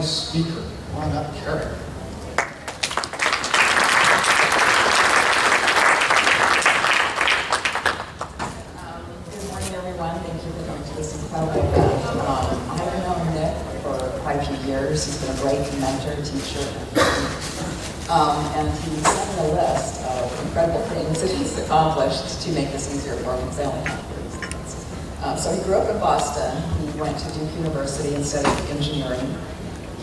speaker. Come on up, Carrie. Good morning, everyone. Thank you for coming to this incredible event. I have known Nick for quite a few years. He's been a great mentor, teacher, and he sent me a list of incredible things that he's accomplished to make this easier for me, because I only have 30 seconds. So he grew up in Boston. He went to Duke University and studied engineering.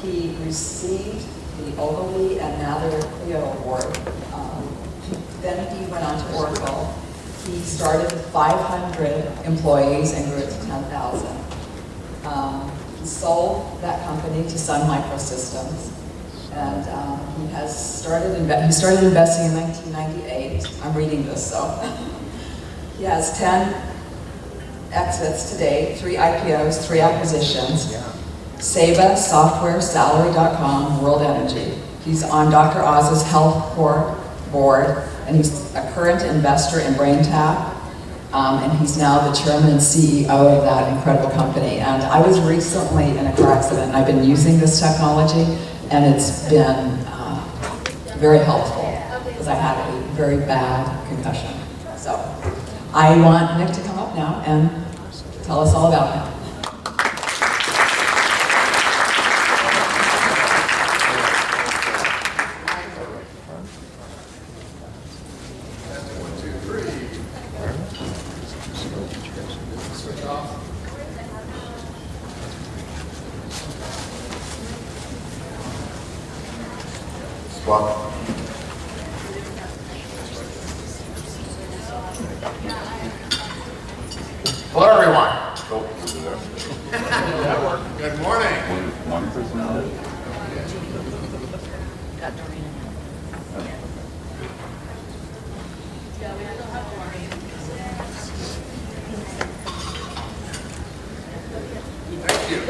He received the Ogilvy and Mather Clio Award. Then he went on to Oracle. He started with 500 employees and grew it to 10,000. He sold that company to Sun Microsystems, and he started investing in 1998. I'm reading this, so he has 10 exits to date, 3 IPOs, 3 acquisitions. Saba, Software, Salary.com, World Energy. He's on Dr. Oz's Health Corps board, and he's a current investor in BrainTap, and he's now the chairman and CEO of that incredible company. And I was recently in a car accident, and I've been using this technology, and it's been very helpful, because I had a very bad concussion. So I want Nick to come up now and tell us all about him. Hello, everyone. Good morning. One person out. Thank you.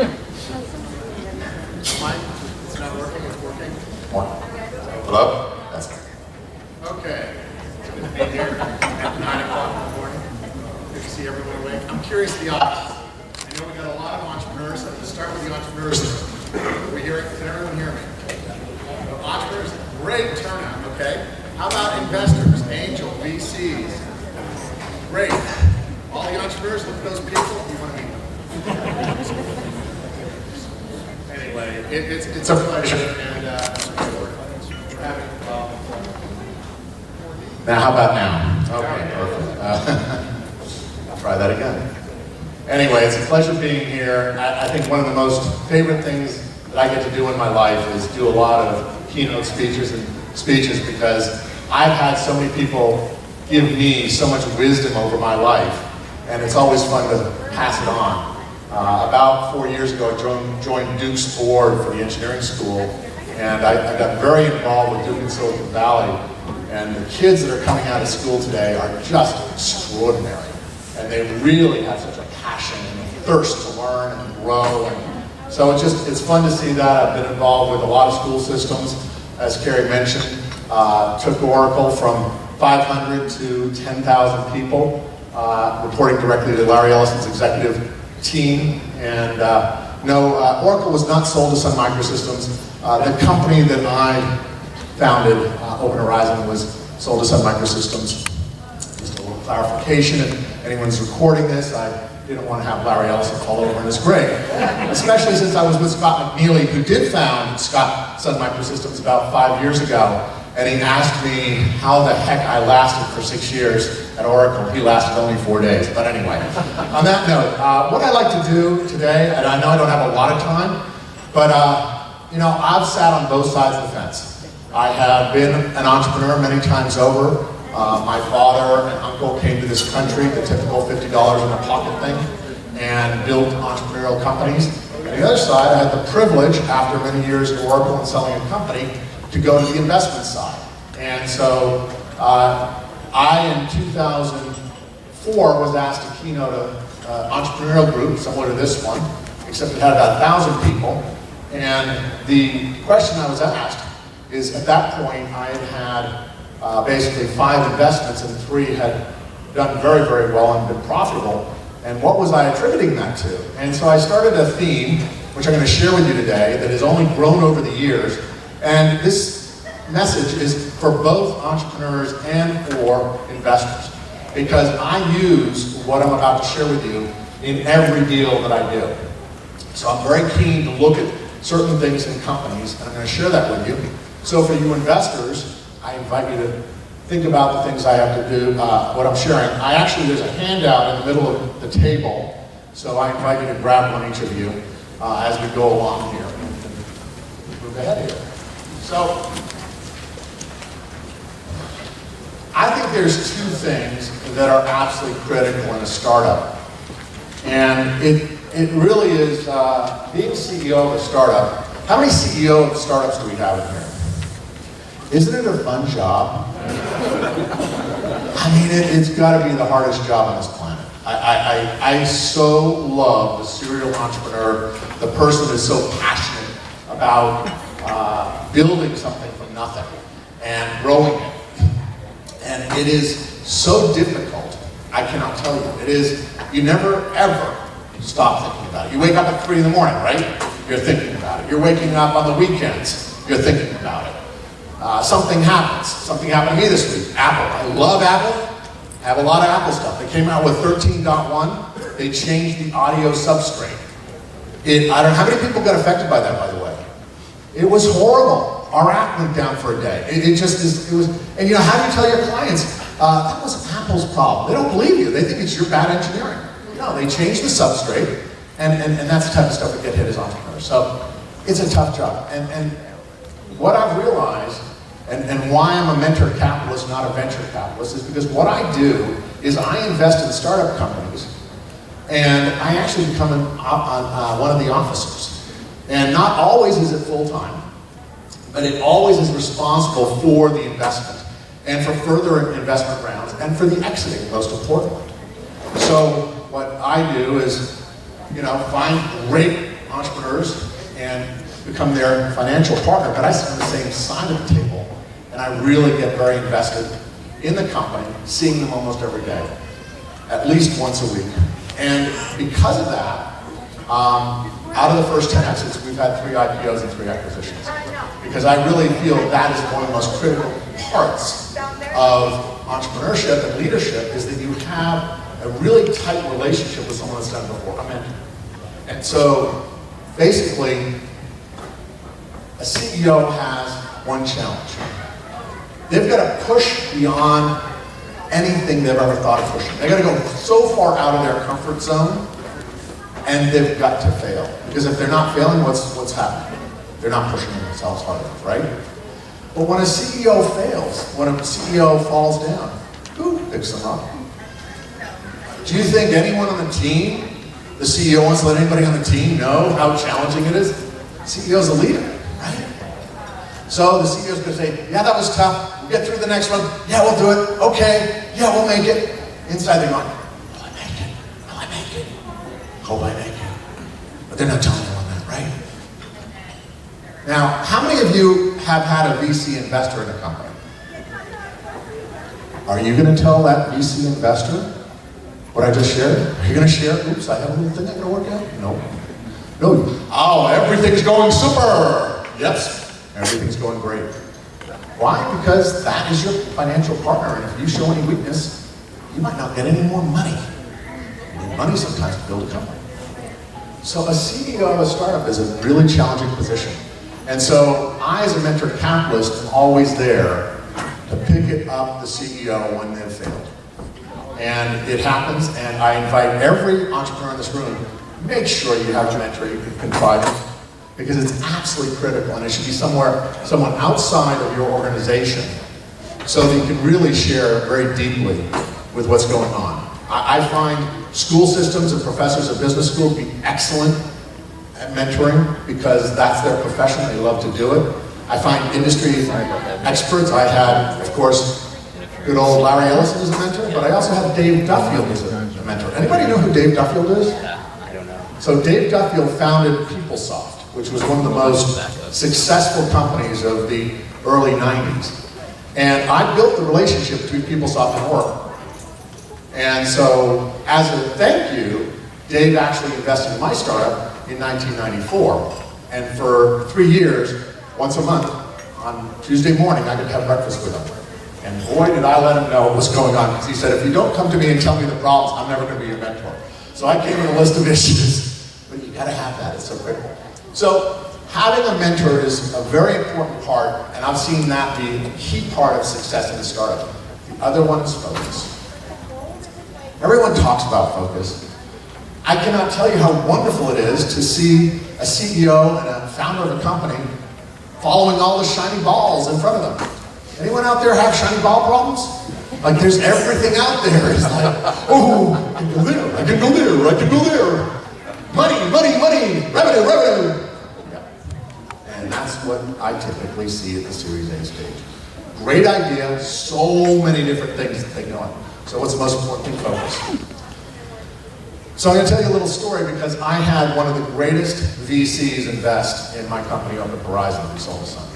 Mine, it's not working, it's working. Hello? That's Okay. Good to be here at 9 o'clock in the morning. Good to see everyone awake. I'm curious the audience. I know we got a lot of entrepreneurs, so I'm going to start with the entrepreneurs. We hear it? Can everyone hear me? So entrepreneurs, great turnout, okay? How about investors, angel, VCs? Great. All the entrepreneurs, look at those people, you want to meet them. Anyway, it's a pleasure, and we're having now, how about now? Okay, perfect. I'll try that again. Anyway, it's a pleasure being here. I think one of the most favorite things that I get to do in my life is do a lot of keynote speeches because I've had so many people give me so much wisdom over my life, and it's always fun to pass it on. About 4 years ago, I joined Duke's board for the engineering school, and I got very involved with Duke in Silicon Valley. And the kids that are coming out of school today are just extraordinary. And they really have such a passion and a thirst to learn and grow. And so it's fun to see that. I've been involved with a lot of school systems. As Carrie mentioned, took Oracle from 500 to 10,000 people, reporting directly to Larry Ellison's executive team. And Oracle was not sold to Sun Microsystems. The company that I founded, Open Horizon, was sold to Sun Microsystems. Just a little clarification, if anyone's recording this, I didn't want to have Larry Ellison fall over in his grave. Especially since I was with Scott McNeely, who did found Sun Microsystems about 5 years ago, and he asked me how the heck I lasted for 6 years at Oracle. He lasted only 4 days, but anyway. On that note, what I like to do today, and I know I don't have a lot of time, but I've sat on both sides of the fence. I have been an entrepreneur many times over. My father and uncle came to this country, the typical $50 in a pocket thing, and built entrepreneurial companies. On the other side, I had the privilege, after many years at Oracle and selling a company, to go to the investment side. And so I, in 2004, was asked to keynote an entrepreneurial group, similar to this one, except it had about 1,000 people. And the question I was asked is, at that point, I had basically 5 investments, and 3 had done very, very well and been profitable. And what was I attributing that to? And so I started a theme which I'm going to share with you today, that has only grown over the years. And this message is for both entrepreneurs and for investors, because I use what I'm about to share with you in every deal that I do. So I'm very keen to look at certain things in companies, and I'm going to share that with you. So for you investors, I invite you to think about the things I have to do, what I'm sharing. There's a handout in the middle of the table, so I invite you to grab one, each of you, as we go along here. Move ahead here. So, I think there's two things that are absolutely critical in a startup. And it really is, being CEO of a startup. How many CEO of startups do we have in here? Isn't it a fun job? I mean, it's got to be the hardest job on this planet. I so love the serial entrepreneur, the person who's so passionate about building something from nothing and growing it. And it is so difficult, I cannot tell you. It is, you never ever stop thinking about it. You wake up at 3 in the morning, right? You're thinking about it. You're waking up on the weekends, you're thinking about it. Something happens. Something happened to me this week. Apple. I love Apple. I have a lot of Apple stuff. They came out with 13.1. They changed the audio substrate. I don't know how many people got affected by that, by the way. It was horrible. Our app went down for a day. It was, and you know, how do you tell your clients, that was Apple's problem? They don't believe you. They think it's your bad engineering. No, they changed the substrate, and that's the type of stuff that get hit as entrepreneurs. So it's a tough job. And what I've realized, and why I'm a mentor capitalist, not a venture capitalist, is because what I do is I invest in startup companies, and I actually become one of the officers. And not always is it full-time, but it always is responsible for the investment, and for further investment rounds, and for the exiting, most importantly. So what I do is, you know, find great entrepreneurs and become their financial partner, but I sit on the same side of the table, and I really get very invested in the company, seeing them almost every day, at least once a week. And because of that, out of the first 10 exits, we've had 3 IPOs and 3 acquisitions. Because I really feel that is one of the most critical parts of entrepreneurship and leadership, is that you have a really tight relationship with someone that's done it before. I'm in. And so, basically, a CEO has one challenge. They've got to push beyond anything they've ever thought of pushing. They've got to go so far out of their comfort zone, and they've got to fail. Because if they're not failing, what's happening? They're not pushing themselves hard enough, right? But when a CEO fails, when a CEO falls down, who picks them up? Do you think anyone on the team, the CEO wants to let anybody on the team know how challenging it is? The CEO's a leader, right? So the CEO's going to say, yeah, that was tough. We'll get through the next one. Yeah, we'll do it. Okay. Yeah, we'll make it. Inside they're going, will I make it? Will I make it? Hope I make it. But they're not telling anyone that, right? Now, how many of you have had a VC investor in a company? Are you going to tell that VC investor what I just shared? Are you going to share? Oops, I have a little thing I'm going to work out? No. No. Oh, everything's going super. Yes, everything's going great. Why? Because that is your financial partner, and if you show any weakness, you might not get any more money. You need money sometimes to build a company. So a CEO of a startup is a really challenging position. And so I, as a mentor capitalist, am always there to pick it up the CEO when they've failed. And it happens, and I invite every entrepreneur in this room, make sure you have a mentor you can confide in, because it's absolutely critical, and it should be someone outside of your organization, so that you can really share very deeply with what's going on. I find school systems and professors at business school be excellent at mentoring, because that's their profession, they love to do it. I find industry experts, I had, of course, good old Larry Ellison as a mentor, but I also had Dave Duffield as a mentor. Anybody know who Dave Duffield is? I don't know. So Dave Duffield founded PeopleSoft, which was one of the most successful companies of the early 90s. And I built the relationship between PeopleSoft and Oracle. And so, as a thank you, Dave actually invested in my startup, in 1994. And for 3 years, once a month, on Tuesday morning, I could have breakfast with him. And boy, did I let him know what was going on. Because he said, if you don't come to me and tell me the problems, I'm never going to be your mentor. So I came with a list of issues, but you got to have that. It's so critical. So having a mentor is a very important part, and I've seen that be a key part of success in a startup. The other one is focus. Everyone talks about focus. I cannot tell you how wonderful it is to see a CEO and a founder of a company following all the shiny balls in front of them. Anyone out there have shiny ball problems? Like there's everything out there. It's like, oh, I can go there, I can go there, I can go there. Money, money, money, revenue, revenue. Yeah. And that's what I typically see at the Series A stage. Great idea, so many different things that they go on. So what's the most important thing? Focus. So I'm going to tell you a little story because I had one of the greatest VCs invest in my company up at Verizon, Zaldastani.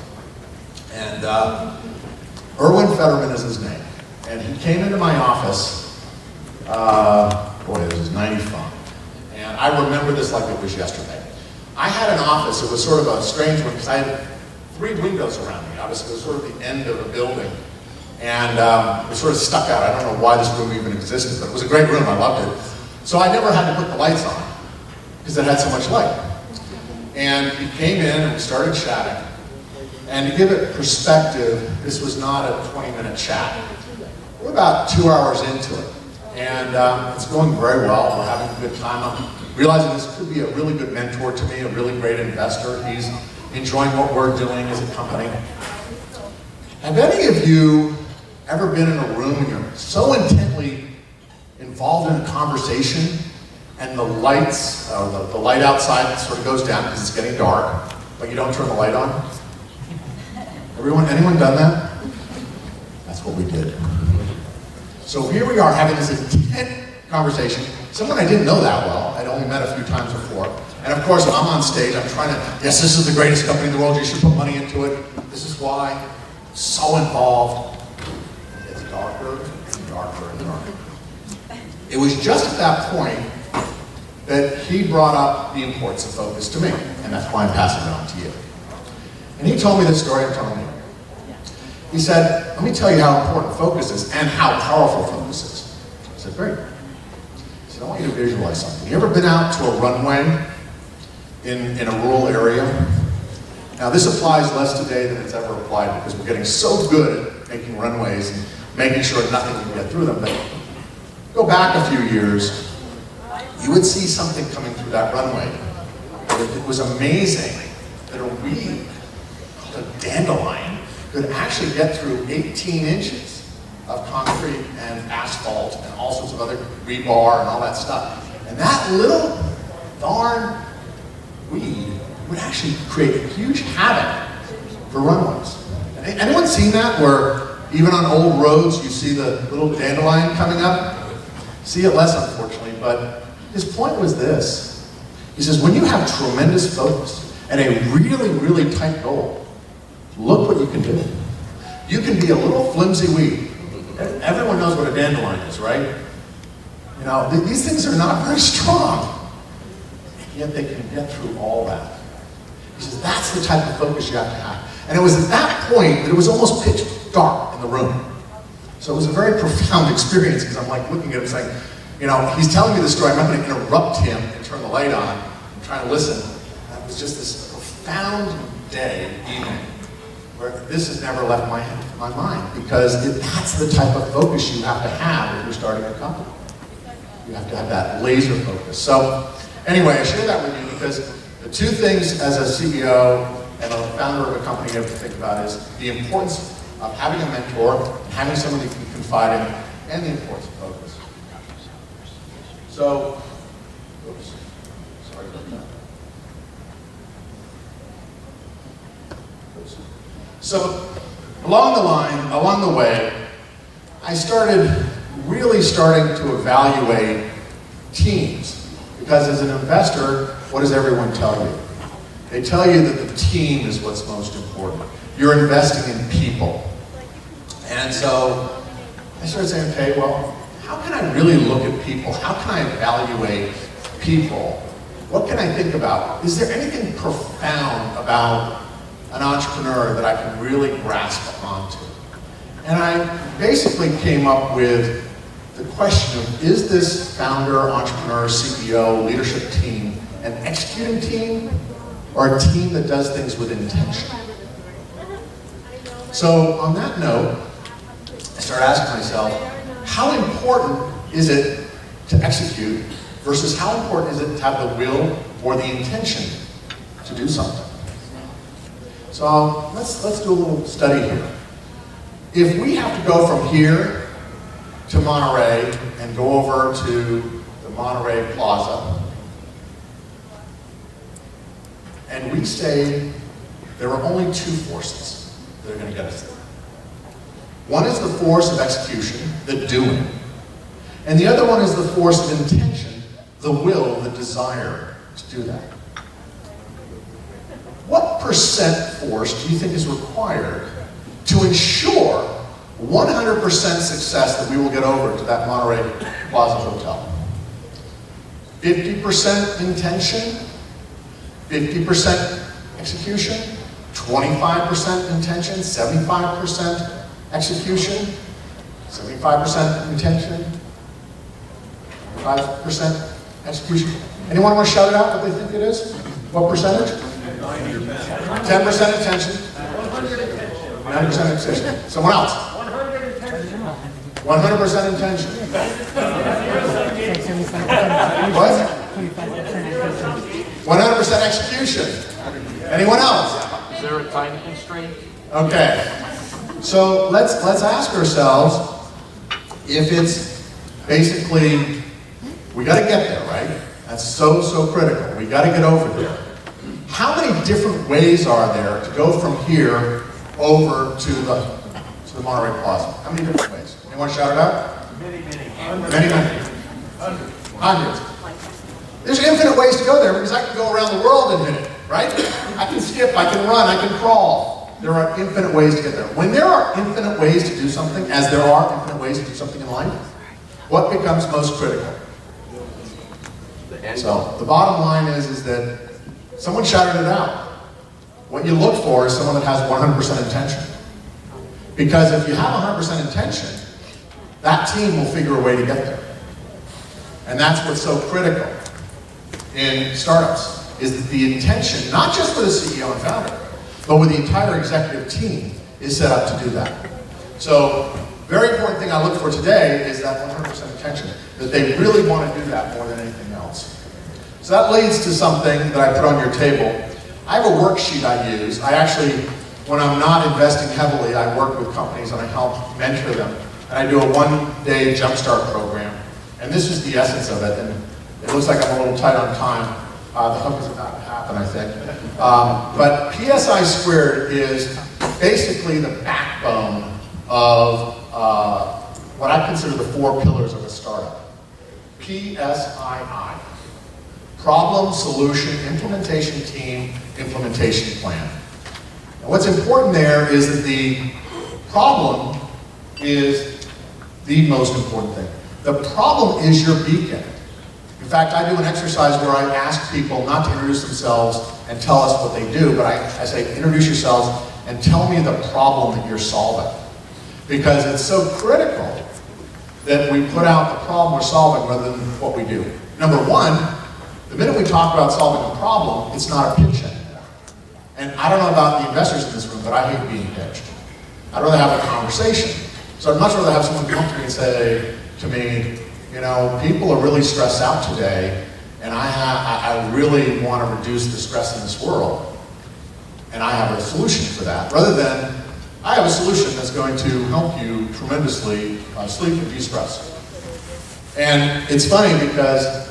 And Erwin Fetterman is his name. And he came into my office, boy, it was 95. And I remember this like it was yesterday. I had an office, it was sort of a strange one because I had 3 windows around me. Obviously, it was sort of the end of a building. And it was sort of stuck out. I don't know why this room even existed, but it was a great room, I loved it. So I never had to put the lights on because it had so much light. And he came in and we started chatting. And to give it perspective, this was not a 20-minute chat. We're about 2 hours into it. And it's going very well. We're having a good time. I'm realizing this could be a really good mentor to me, a really great investor. He's enjoying what we're doing as a company. Have any of you ever been in a room and you're so intently involved in a conversation and the lights, the light outside sort of goes down because it's getting dark, but you don't turn the light on? Anyone done that? That's what we did. So here we are having this intense conversation. Someone I didn't know that well. I'd only met a few times before. And of course, I'm on stage. I'm trying to, yes, this is the greatest company in the world. You should put money into it. This is why. So involved. It's darker and darker and darker. It was just at that point that he brought up the importance of focus to me. And that's why I'm passing it on to you. And he told me this story I'm telling you. He said, let me tell you how important focus is and how powerful focus is. I said, great. He said, I want you to visualize something. You ever been out to a runway in a rural area? Now this applies less today than it's ever applied because we're getting so good at making runways and making sure nothing can get through them. But go back a few years, you would see something coming through that runway. It was amazing that a weed called a dandelion could actually get through 18 inches of concrete and asphalt and all sorts of other rebar and all that stuff. And that little darn weed would actually create huge havoc for runways. Anyone seen that where even on old roads you see the little dandelion coming up? See it less, unfortunately, but his point was this. He says, when you have tremendous focus and a really, really tight goal, look what you can do. You can be a little flimsy weed. Everyone knows what a dandelion is, right? You know, these things are not very strong, and yet they can get through all that. He says, that's the type of focus you have to have. And it was at that point that it was almost pitch dark in the room. So it was a very profound experience because I'm like looking at him saying, you know, he's telling me the story, I'm not going to interrupt him and turn the light on. I'm trying to listen. And it was just this profound evening, where this has never left my mind because that's the type of focus you have to have if you're starting a company. You have to have that laser focus. So anyway, I share that with you because the 2 things as a CEO and a founder of a company you have to think about is the importance of having a mentor, and having someone you can confide in, and the importance of focus. So, oops, sorry about that. So, along the way, I started really starting to evaluate teams. Because as an investor, what does everyone tell you? They tell you that the team is what's most important. You're investing in people. And so I started saying, okay, well, how can I really look at people? How can I evaluate people what can I think about? Is there anything profound about an entrepreneur that I can really grasp onto? And I basically came up with the question of, is this founder, entrepreneur, CEO, leadership team an executing team or a team that does things with intention? So on that note, I started asking myself, how important is it to execute versus how important is it to have the will or the intention to do something? So let's do a little study here. If we have to go from here to Monterey and go over to the Monterey Plaza, and we say there are only two forces that are going to get us there. One is the force of execution, the doing, and the other one is the force of intention, the will, the desire to do that. What percent force do you think is required to ensure 100% success that we will get over to that Monterey Plaza Hotel? 50% intention, 50% execution, 25% intention, 75% execution, 75% intention, 5% execution. Anyone want to shout it out what they think it is? What percentage? 10% attention. 90% attention. Someone else? 100% intention. What? 100% execution. Anyone else? Is there a time constraint? Okay. So let's ask ourselves if it's basically, we got to get there, right? That's so critical. We got to get over there. How many different ways are there to go from here over to the Monterey Plaza? How many different ways? Anyone shout it out? Many. Many. Hundreds. There's infinite ways to go there because I can go around the world and hit it, right? I can skip, I can run, I can crawl. There are infinite ways to get there. When there are infinite ways to do something, as there are infinite ways to do something in life, what becomes most critical? So the bottom line is that someone shouted it out. What you look for is someone that has 100% intention. Because if you have 100% intention, that team will figure a way to get there. And that's what's so critical in startups, is that the intention, not just for the CEO and founder, but with the entire executive team, is set up to do that. So, very important thing I look for today is that 100% intention, that they really want to do that more than anything else. So that leads to something that I put on your table. I have a worksheet I use. I actually, when I'm not investing heavily, I work with companies and I help mentor them. And I do a one-day jumpstart program. And this is the essence of it. And it looks like I'm a little tight on time. The hook is about to happen, I think. But PSI squared is basically the backbone of what I consider the 4 pillars of a startup. PSII. Problem, solution, implementation team, implementation plan. And what's important there is that the problem is the most important thing. The problem is your beacon. In fact, I do an exercise where I ask people not to introduce themselves and tell us what they do, but I say, introduce yourselves and tell me the problem that you're solving. Because it's so critical that we put out the problem we're solving rather than what we do. Number one, the minute we talk about solving a problem, it's not a pitch anymore. And I don't know about the investors in this room, but I hate being pitched. I'd rather have a conversation. So I'd much rather have someone come to me and say to me, you know, people are really stressed out today, and I really want to reduce the stress in this world. And I have a solution for that. Rather than, I have a solution that's going to help you tremendously sleep and de-stress. And it's funny because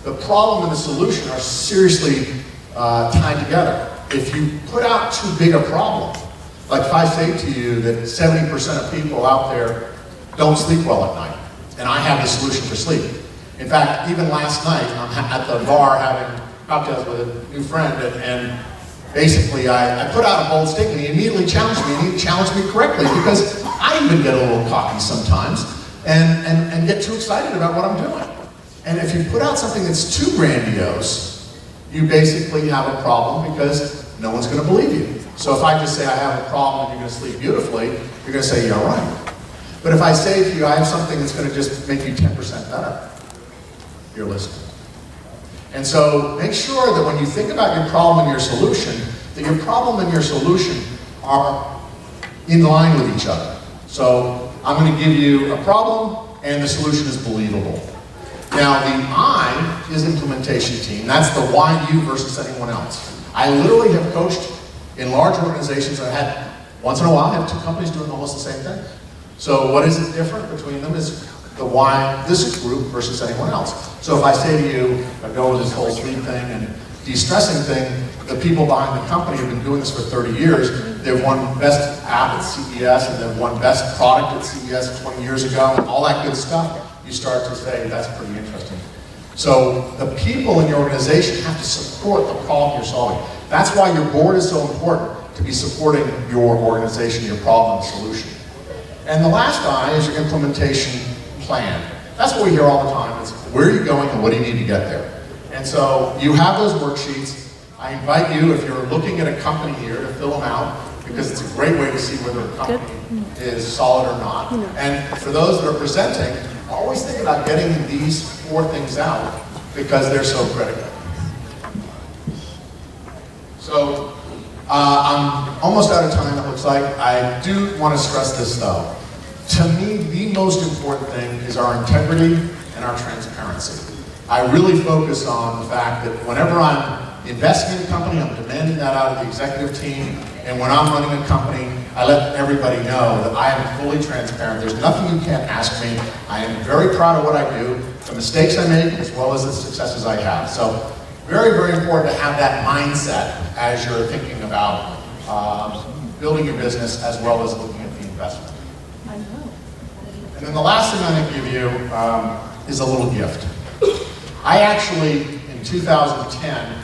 the problem and the solution are seriously tied together. If you put out too big a problem, like if I say to you that 70% of people out there don't sleep well at night, and I have the solution for sleep. In fact, even last night, I'm at the bar having cocktails with a new friend, and basically I put out a bold statement. He immediately challenged me, and he challenged me correctly, because I even get a little cocky sometimes, and get too excited about what I'm doing. And if you put out something that's too grandiose, you basically have a problem because no one's going to believe you. So if I just say I have a problem and you're going to sleep beautifully, you're going to say, you're right. But if I say to you, I have something that's going to just make you 10% better, you're listening. And so make sure that when you think about your problem and your solution, that your problem and your solution are in line with each other. So I'm going to give you a problem and the solution is believable. Now the I is implementation team. That's the why you versus anyone else. I literally have coached in large organizations. I've had, once in a while, I have two companies doing almost the same thing. So what is it different between them is the why this group versus anyone else. So if I say to you, I go with this whole sleep thing and de-stressing thing, the people behind the company have been doing this for 30 years. They've won best app at CES and they've won best product at CES 20 years ago and all that good stuff. You start to say, that's pretty interesting. So the people in your organization have to support the problem you're solving. That's why your board is so important, to be supporting your organization, your problem and solution. And the last I is your implementation plan. That's what we hear all the time. It's where are you going and what do you need to get there? And so you have those worksheets. I invite you, if you're looking at a company here, to fill them out because it's a great way to see whether a company is solid or not. And for those that are presenting, always think about getting these 4 things out because they're so critical. So I'm almost out of time, it looks like. I do want to stress this though. To me, the most important thing is our integrity and our transparency. I really focus on the fact that whenever I'm investing in a company, I'm demanding that out of the executive team, and when I'm running a company, I let everybody know that I am fully transparent. There's nothing you can't ask me. I am very proud of what I do, the mistakes I make, as well as the successes I have. So very, very important to have that mindset as you're thinking about building your business as well as looking at the investment. And then the last thing I'm going to give you is a little gift. I actually, in 2010,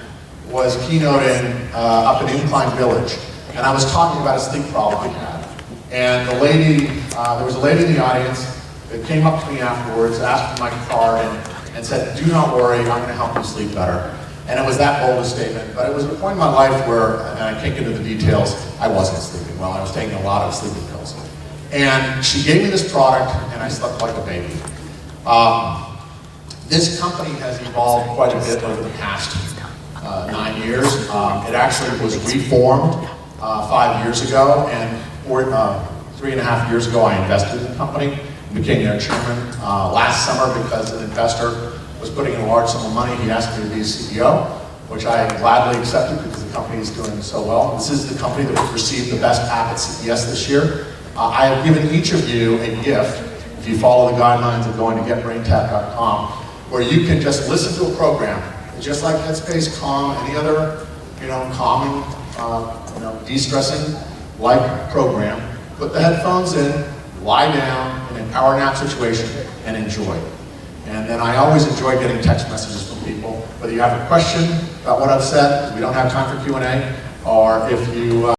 was keynoting up in Incline Village, and I was talking about a sleep problem I had. And the lady, there was a lady in the audience that came up to me afterwards, asked for my card, and said, do not worry, I'm going to help you sleep better. And it was that bold a statement, but it was a point in my life where, and I can't get into the details, I wasn't sleeping well. I was taking a lot of sleeping pills. And she gave me this product, and I slept like a baby. This company has evolved quite a bit over the past 9 years. It actually was reformed 5 years ago, and 3.5 years ago I invested in the company, became their chairman. Last summer, because an investor was putting in a large sum of money, he asked me to be CEO, which I gladly accepted because the company is doing so well. This is the company that received the best app at CES this year. I have given each of you a gift, if you follow the guidelines of going to getbraintap.com, where you can just listen to a program, just like Headspace, Calm, any other, calming, de-stressing like program. Put the headphones in, lie down in a power nap situation, and enjoy. And then I always enjoy getting text messages from people, whether you have a question about what I've said, because we don't have time for Q&A, or if you